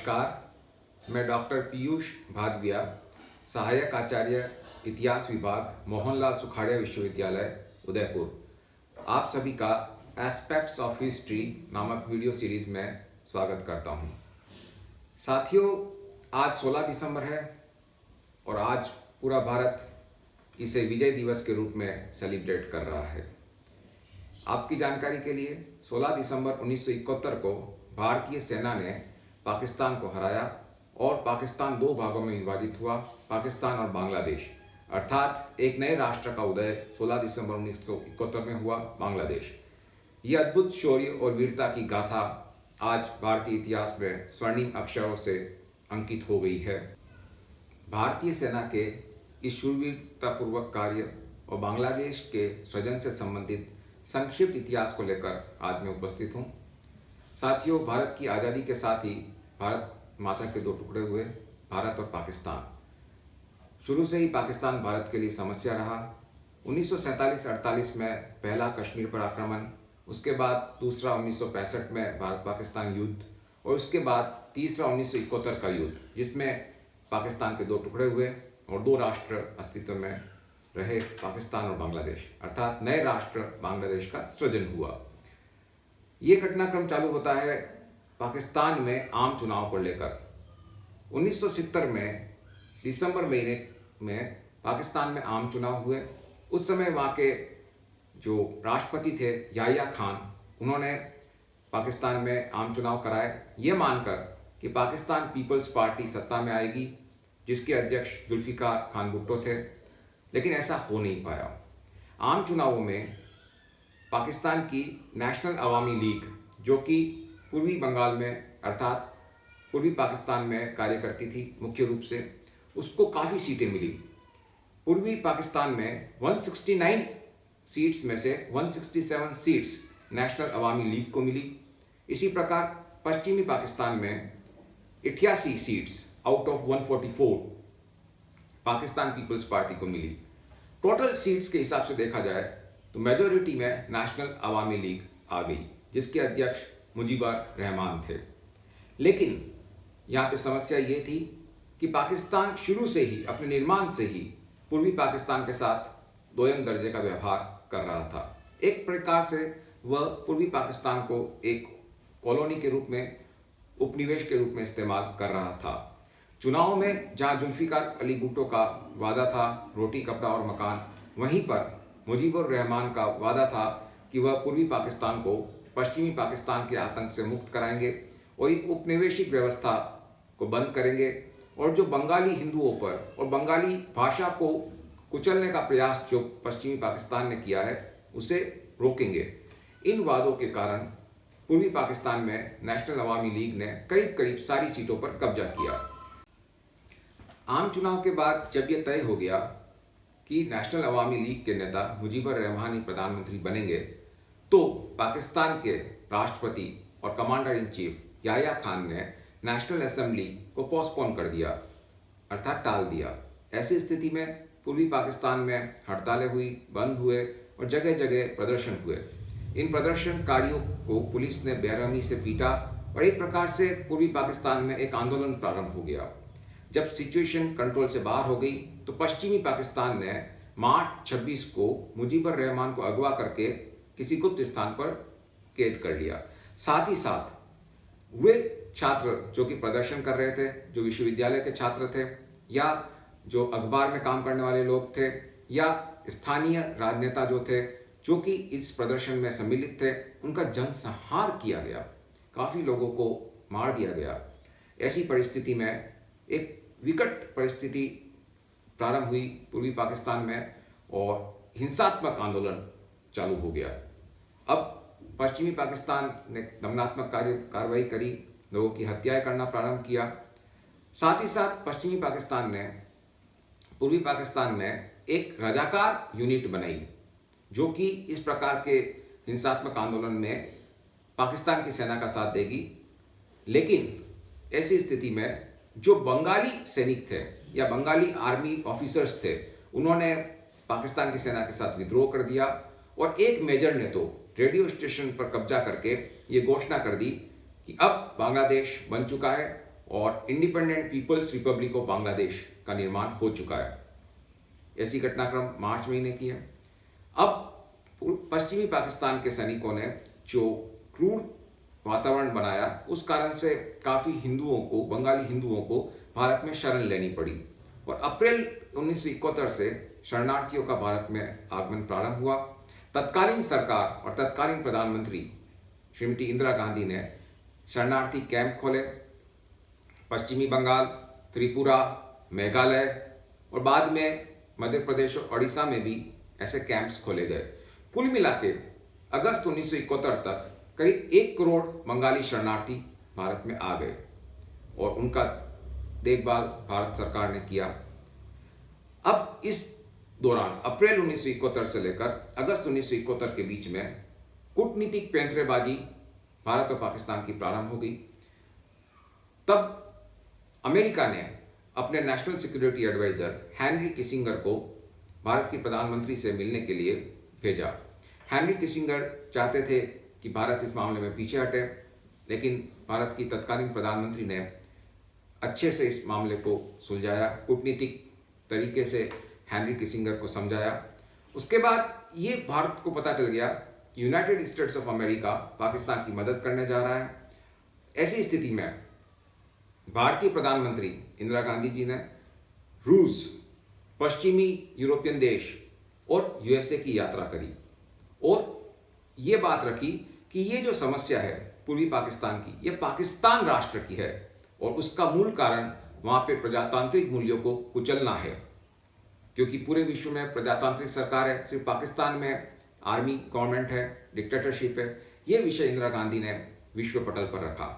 नमस्कार। मैं डॉक्टर पीयूष भादविया, सहायक आचार्य इतिहास विभाग, मोहनलाल सुखाड़िया विश्वविद्यालय, उदयपुर, आप सभी का एस्पेक्ट्स ऑफ हिस्ट्री नामक वीडियो सीरीज में स्वागत करता हूं। साथियों, आज 16 दिसंबर है और आज पूरा भारत इसे विजय दिवस के रूप में सेलिब्रेट कर रहा है। आपकी जानकारी के लिए 16 दिसंबर 1971 को भारतीय सेना ने पाकिस्तान को हराया और पाकिस्तान दो भागों में विभाजित हुआ, पाकिस्तान और बांग्लादेश। अर्थात एक नए राष्ट्र का उदय 16 दिसंबर 1971 में हुआ, बांग्लादेश। ये अद्भुत शौर्य और वीरता की गाथा आज भारतीय इतिहास में स्वर्णिम अक्षरों से अंकित हो गई है। भारतीय सेना के इस शूरवीरतापूर्वक कार्य और बांग्लादेश के सृजन से संबंधित संक्षिप्त इतिहास को लेकर आज मैं उपस्थित हूँ। साथियों, भारत की आज़ादी के साथ ही भारत माता के दो टुकड़े हुए, भारत और पाकिस्तान। शुरू से ही पाकिस्तान भारत के लिए समस्या रहा। 1947-48 में पहला कश्मीर पर आक्रमण, उसके बाद दूसरा 1965 में भारत पाकिस्तान युद्ध और उसके बाद तीसरा 1971 का युद्ध, जिसमें पाकिस्तान के दो टुकड़े हुए और दो राष्ट्र अस्तित्व में रहे, पाकिस्तान और बांग्लादेश। अर्थात नए राष्ट्र बांग्लादेश का सृजन हुआ। ये घटनाक्रम चालू होता है पाकिस्तान में आम चुनाव को लेकर। 1970 में दिसंबर महीने में पाकिस्तान में आम चुनाव हुए। उस समय वहाँ के जो राष्ट्रपति थे याह्या खान, उन्होंने पाकिस्तान में आम चुनाव कराए, ये मानकर कि पाकिस्तान पीपल्स पार्टी सत्ता में आएगी, जिसके अध्यक्ष जुल्फिकार खान भुट्टो थे। लेकिन ऐसा हो नहीं पाया। आम चुनावों में पाकिस्तान की नेशनल अवामी लीग, जो कि पूर्वी बंगाल में अर्थात पूर्वी पाकिस्तान में कार्य करती थी मुख्य रूप से, उसको काफ़ी सीटें मिली। पूर्वी पाकिस्तान में 169 सीट्स में से 167 सीट्स नेशनल अवामी लीग को मिली। इसी प्रकार पश्चिमी पाकिस्तान में 88 seats out of 144 Pakistan peoples party को मिली। टोटल सीट्स के हिसाब से देखा जाए तो मेजॉरिटी में नेशनल अवामी लीग आ गई, जिसके अध्यक्ष मुजीबर रहमान थे। लेकिन यहाँ पे समस्या ये थी कि पाकिस्तान शुरू से ही, अपने निर्माण से ही, पूर्वी पाकिस्तान के साथ दोयम दर्जे का व्यवहार कर रहा था। एक प्रकार से वह पूर्वी पाकिस्तान को एक कॉलोनी के रूप में, उपनिवेश के रूप में इस्तेमाल कर रहा था। चुनाव में जहाँ जुल्फिकार अली भुट्टो का वादा था रोटी कपड़ा और मकान, वहीं पर मुजीबुर रहमान का वादा था कि वह पूर्वी पाकिस्तान को पश्चिमी पाकिस्तान के आतंक से मुक्त कराएंगे और एक उपनिवेशिक व्यवस्था को बंद करेंगे और जो बंगाली हिंदुओं पर और बंगाली भाषा को कुचलने का प्रयास जो पश्चिमी पाकिस्तान ने किया है, उसे रोकेंगे। इन वादों के कारण पूर्वी पाकिस्तान में नेशनल अवामी लीग ने करीब करीब सारी सीटों पर कब्जा किया। आम चुनाव के बाद जब यह तय हो गया कि नेशनल अवामी लीग के नेता मुजीबर रहमान ही प्रधानमंत्री बनेंगे, तो पाकिस्तान के राष्ट्रपति और commander in chief Yahya Khan ने नेशनल असेंबली को पोस्टपोन कर दिया, अर्थात टाल दिया। ऐसी स्थिति में पूर्वी पाकिस्तान में हड़तालें हुई, बंद हुए और जगह जगह प्रदर्शन हुए। इन प्रदर्शनकारियों को पुलिस ने बेरहमी से पीटा और एक प्रकार से पूर्वी पाकिस्तान में एक आंदोलन प्रारंभ हो गया। जब सिचुएशन कंट्रोल से बाहर हो गई तो पश्चिमी पाकिस्तान ने मार्च 26 को मुजीबर रहमान को अगवा करके किसी गुप्त स्थान पर कैद कर लिया। साथ ही साथ वे छात्र जो कि प्रदर्शन कर रहे थे, जो विश्वविद्यालय के छात्र थे या जो अखबार में काम करने वाले लोग थे या स्थानीय राजनेता जो थे, जो कि इस प्रदर्शन में सम्मिलित थे, उनका जनसंहार किया गया। काफ़ी लोगों को मार दिया गया। ऐसी परिस्थिति में एक विकट परिस्थिति प्रारंभ हुई पूर्वी पाकिस्तान में और हिंसात्मक आंदोलन चालू हो गया। अब पश्चिमी पाकिस्तान ने दमनात्मक कार्रवाई करी, लोगों की हत्याएं करना प्रारंभ किया। साथ ही साथ पश्चिमी पाकिस्तान ने पूर्वी पाकिस्तान में एक रजाकार यूनिट बनाई, जो कि इस प्रकार के हिंसात्मक आंदोलन में पाकिस्तान की सेना का साथ देगी। लेकिन ऐसी स्थिति में जो बंगाली सैनिक थे या बंगाली आर्मी ऑफिसर्स थे, उन्होंने पाकिस्तान की सेना के साथ विद्रोह कर दिया और एक मेजर ने तो रेडियो स्टेशन पर कब्जा करके ये घोषणा कर दी कि अब बांग्लादेश बन चुका है और independent peoples republic of Bangladesh का निर्माण हो चुका है। ऐसी घटनाक्रम मार्च महीने की है। अब पश्चिमी पाकिस्तान के सैनिकों ने जो क्रूर वातावरण बनाया, उस कारण से काफ़ी हिंदुओं को, बंगाली हिंदुओं को भारत में शरण लेनी पड़ी और अप्रैल 1971 से शरणार्थियों का भारत में आगमन प्रारंभ हुआ। तत्कालीन सरकार और तत्कालीन प्रधानमंत्री श्रीमती इंदिरा गांधी ने शरणार्थी कैंप खोले। पश्चिमी बंगाल, त्रिपुरा, मेघालय और बाद में मध्य प्रदेश और ओडिशा में भी ऐसे कैंप्स खोले गए। कुल मिला के अगस्त 1971 तक करीब 1 करोड़ बंगाली शरणार्थी भारत में आ गए और उनका देखभाल भारत सरकार ने किया। अब इस दौरान अप्रैल 1971 से लेकर अगस्त 1971 के बीच में कूटनीतिक पैंतरेबाजी भारत और पाकिस्तान की प्रारंभ हो गई। तब अमेरिका ने अपने national security adviser Henry Kissinger को भारत के प्रधानमंत्री से मिलने के लिए भेजा। हेनरी किसिंगर चाहते थे कि भारत इस मामले में पीछे हटे, लेकिन भारत की तत्कालीन प्रधानमंत्री ने अच्छे से इस मामले को सुलझाया, कूटनीतिक तरीके से हेनरी किसिंगर को समझाया। उसके बाद ये भारत को पता चल गया कि United states of America Pakistan की मदद करने जा रहा है। ऐसी स्थिति में भारतीय प्रधानमंत्री इंदिरा गांधी जी ने रूस, पश्चिमी यूरोपियन देश और यूएसए की यात्रा करी और ये बात रखी कि ये जो समस्या है पूर्वी पाकिस्तान की, ये पाकिस्तान राष्ट्र की है और उसका मूल कारण वहाँ पे प्रजातांत्रिक मूल्यों को कुचलना है, क्योंकि पूरे विश्व में प्रजातांत्रिक सरकार है, सिर्फ पाकिस्तान में आर्मी गवर्नमेंट है, डिक्टेटरशिप है। ये विषय इंदिरा गांधी ने विश्व पटल पर रखा।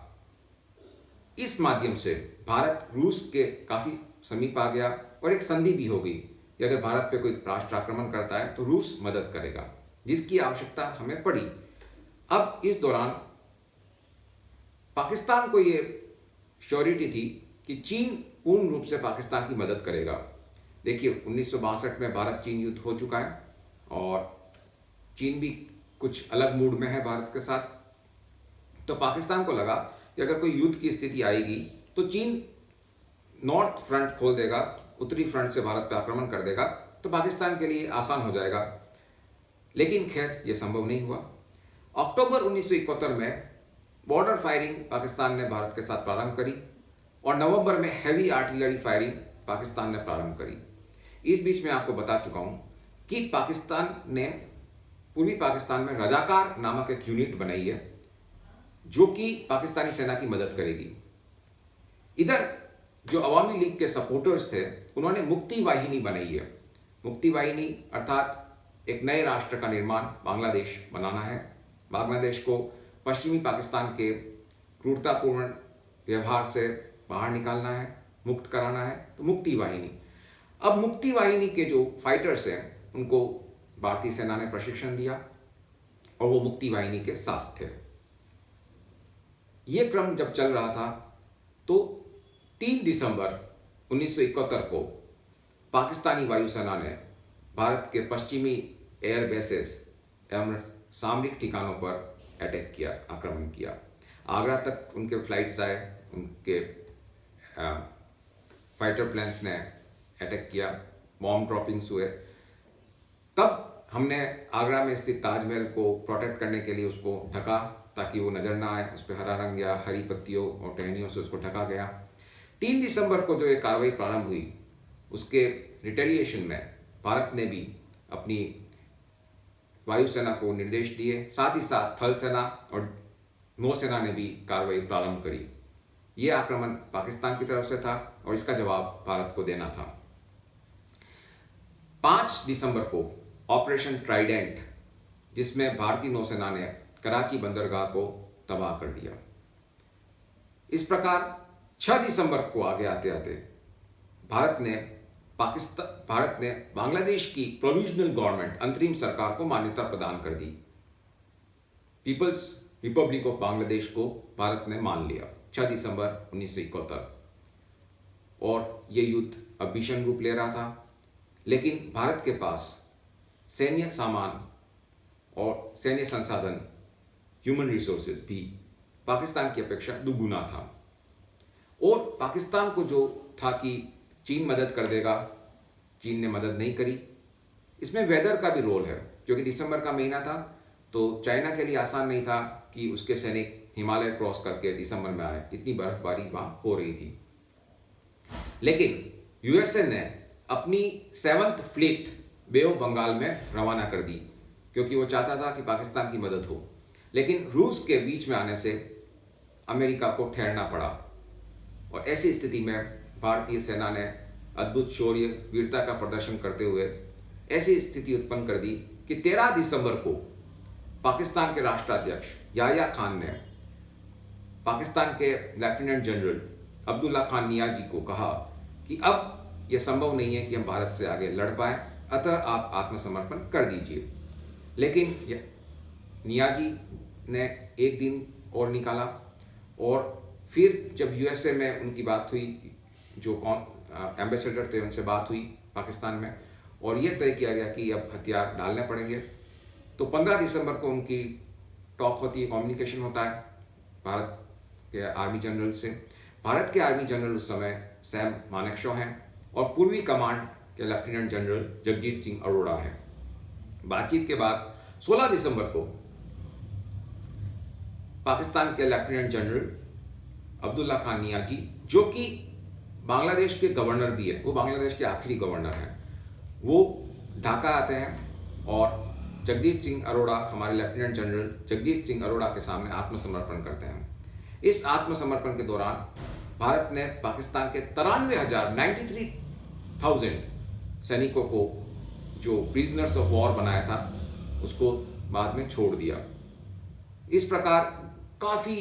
इस माध्यम से भारत रूस के काफ़ी समीप आ गया और एक संधि भी हो गई कि अगर भारत पे कोई राष्ट्र आक्रमण करता है तो रूस मदद करेगा, जिसकी आवश्यकता हमें पड़ी। अब इस दौरान पाकिस्तान को ये श्योरिटी थी कि चीन पूर्ण रूप से पाकिस्तान की मदद करेगा। देखिए 1962 में भारत चीन युद्ध हो चुका है और चीन भी कुछ अलग मूड में है भारत के साथ। तो पाकिस्तान को लगा कि अगर कोई युद्ध की स्थिति आएगी तो चीन नॉर्थ फ्रंट खोल देगा, उत्तरी फ्रंट से भारत पर आक्रमण कर देगा, तो पाकिस्तान के लिए आसान हो जाएगा। लेकिन खैर ये संभव नहीं हुआ। अक्टूबर 1971 में बॉर्डर फायरिंग पाकिस्तान ने भारत के साथ प्रारंभ करी और नवंबर में हैवी आर्टिलरी फायरिंग पाकिस्तान ने प्रारंभ करी। इस बीच में आपको बता चुका हूं कि पाकिस्तान ने पूर्वी पाकिस्तान में रजाकार नामक एक यूनिट बनाई है जो कि पाकिस्तानी सेना की मदद करेगी। इधर जो अवामी लीग के सपोर्टर्स थे उन्होंने मुक्ति वाहिनी बनाई है। मुक्ति वाहिनी अर्थात एक नए राष्ट्र का निर्माण बांग्लादेश बनाना है। बांग्लादेश को पश्चिमी पाकिस्तान के क्रूरतापूर्ण व्यवहार से बाहर निकालना है, मुक्त कराना है, तो मुक्ति वाहिनी। अब मुक्ति वाहिनी के जो फाइटर्स हैं उनको भारतीय सेना ने प्रशिक्षण दिया और वो मुक्ति वाहिनी के साथ थे। ये क्रम जब चल रहा था तो 3 दिसंबर 1971 को पाकिस्तानी वायुसेना ने भारत के पश्चिमी एयर बेसेस एवं सामरिक ठिकानों पर अटैक किया, आक्रमण किया। आगरा तक उनके फ्लाइट्स आए, उनके फाइटर प्लेन्स ने अटैक किया, बॉम्ब ड्रॉपिंग्स हुए। तब हमने आगरा में स्थित ताजमहल को प्रोटेक्ट करने के लिए उसको ढका ताकि वो नज़र ना आए, उस पर हरा रंग या हरी पत्तियों और टहनियों से उसको ढका गया। 3 दिसंबर को जो ये कार्रवाई प्रारंभ हुई उसके रिटेलिएशन में भारत ने भी अपनी वायुसेना को निर्देश दिए, साथ ही साथ थल सेना और नौसेना ने भी कार्रवाई प्रारंभ करी। ये आक्रमण पाकिस्तान की तरफ से था और इसका जवाब भारत को देना था। 5 दिसंबर को ऑपरेशन ट्राइडेंट, जिसमें भारतीय नौसेना ने कराची बंदरगाह को तबाह कर दिया। इस प्रकार 6 दिसंबर को आगे आते आते भारत ने बांग्लादेश की प्रोविजनल गवर्नमेंट, अंतरिम सरकार को मान्यता प्रदान कर दी। पीपल्स रिपब्लिक ऑफ बांग्लादेश को भारत ने मान लिया 6 दिसंबर 1971 और ये युद्ध अब भीषण रूप ले रहा था। लेकिन भारत के पास सैन्य सामान और सैन्य संसाधन, ह्यूमन रिसोर्सेज भी पाकिस्तान की अपेक्षा दुगुना था और पाकिस्तान को जो था कि चीन मदद कर देगा, चीन ने मदद नहीं करी। इसमें वेदर का भी रोल है, क्योंकि दिसंबर का महीना था तो चाइना के लिए आसान नहीं था कि उसके सैनिक हिमालय क्रॉस करके दिसंबर में आए, इतनी बर्फबारी वहाँ हो रही थी। लेकिन यूएसए ने अपनी 7th fleet bay of Bengal में रवाना कर दी, क्योंकि वो चाहता था कि पाकिस्तान की मदद हो। लेकिन रूस के बीच में आने से अमेरिका को ठहरना पड़ा, और ऐसी स्थिति में भारतीय सेना ने अद्भुत शौर्य वीरता का प्रदर्शन करते हुए ऐसी स्थिति उत्पन्न कर दी कि 13 दिसंबर को पाकिस्तान के राष्ट्राध्यक्ष याह्या खान ने पाकिस्तान के लेफ्टिनेंट जनरल अब्दुल्ला खान नियाजी को कहा कि अब यह संभव नहीं है कि हम भारत से आगे लड़ पाएं, अतः आप आत्मसमर्पण कर दीजिए। लेकिन नियाजी ने एक दिन और निकाला, और फिर जब यूएसए में उनकी बात हुई, जो एम्बेसडर थे उनसे बात हुई पाकिस्तान में, और यह तय किया गया कि अब हथियार डालने पड़ेंगे। तो 15 दिसंबर को उनकी टॉक होती है, कम्युनिकेशन होता है भारत के आर्मी जनरल से। भारत के आर्मी जनरल उस समय सैम मानेकशॉ हैं, और पूर्वी कमांड के लेफ्टिनेंट जनरल जगजीत सिंह अरोड़ा हैं। बातचीत के बाद 16 दिसंबर को पाकिस्तान के लेफ्टिनेंट जनरल अब्दुल्ला खान नियाजी, जो कि बांग्लादेश के गवर्नर भी है, वो बांग्लादेश के आखिरी गवर्नर हैं, वो ढाका आते हैं और जगजीत सिंह अरोड़ा, हमारे लेफ्टिनेंट जनरल जगजीत सिंह अरोड़ा के सामने आत्मसमर्पण करते हैं। इस आत्मसमर्पण के दौरान भारत ने पाकिस्तान के 93,000 सैनिकों को जो प्रिजनर्स ऑफ वॉर बनाया था उसको बाद में छोड़ दिया। इस प्रकार काफ़ी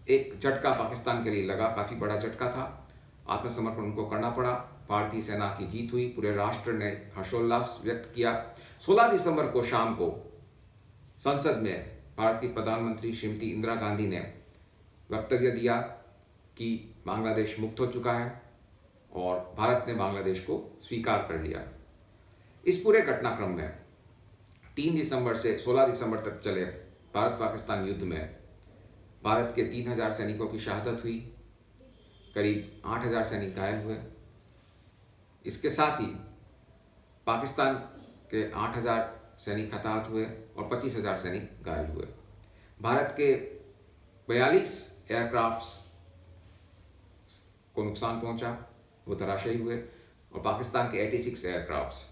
एक झटका पाकिस्तान के लिए लगा, काफ़ी बड़ा झटका था। आत्मसमर्पण उनको करना पड़ा, भारतीय सेना की जीत हुई, पूरे राष्ट्र ने हर्षोल्लास व्यक्त किया। 16 दिसंबर को शाम को संसद में भारत की प्रधानमंत्री श्रीमती इंदिरा गांधी ने वक्तव्य दिया कि बांग्लादेश मुक्त हो चुका है और भारत ने बांग्लादेश को स्वीकार कर लिया। इस पूरे घटनाक्रम में 3 दिसंबर से 16 दिसंबर तक चले भारत पाकिस्तान युद्ध में भारत के 3000 सैनिकों की शहादत हुई, करीब 8000 सैनिक घायल हुए। इसके साथ ही पाकिस्तान के 8000 सैनिक हताहत हुए और 25,000 सैनिक घायल हुए। भारत के 42 एयरक्राफ्ट्स को नुकसान पहुंचा, वो धराशायी हुए, और पाकिस्तान के 86 एयरक्राफ्ट्स,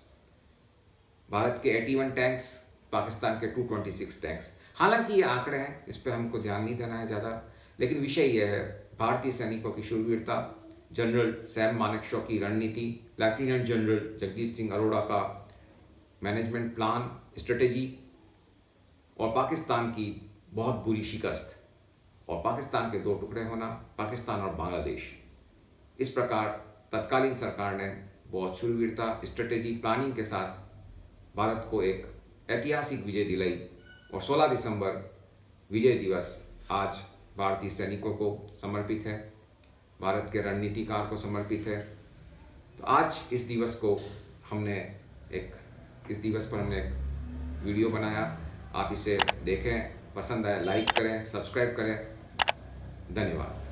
भारत के 81 टैंक्स, पाकिस्तान के 226 टैंक्स। हालांकि ये आंकड़े हैं, इस पर हमको ध्यान नहीं देना है ज़्यादा, लेकिन विषय यह है भारतीय सैनिकों की शूरवीरता, जनरल सैम मानेकशॉ की रणनीति, लेफ्टिनेंट जनरल जगजीत सिंह अरोड़ा का मैनेजमेंट प्लान, स्ट्रेटेजी, और पाकिस्तान की बहुत बुरी शिकस्त और पाकिस्तान के 2 टुकड़े होना, पाकिस्तान और बांग्लादेश। इस प्रकार तत्कालीन सरकार ने बहुत शूरवीरता, स्ट्रेटेजी, प्लानिंग के साथ भारत को एक ऐतिहासिक विजय दिलाई, और 16 दिसंबर विजय दिवस आज भारतीय सैनिकों को समर्पित है, भारत के रणनीतिकार को समर्पित है। तो आज इस दिवस पर हमने एक वीडियो बनाया। आप इसे देखें, पसंद आए लाइक करें, सब्सक्राइब करें। धन्यवाद।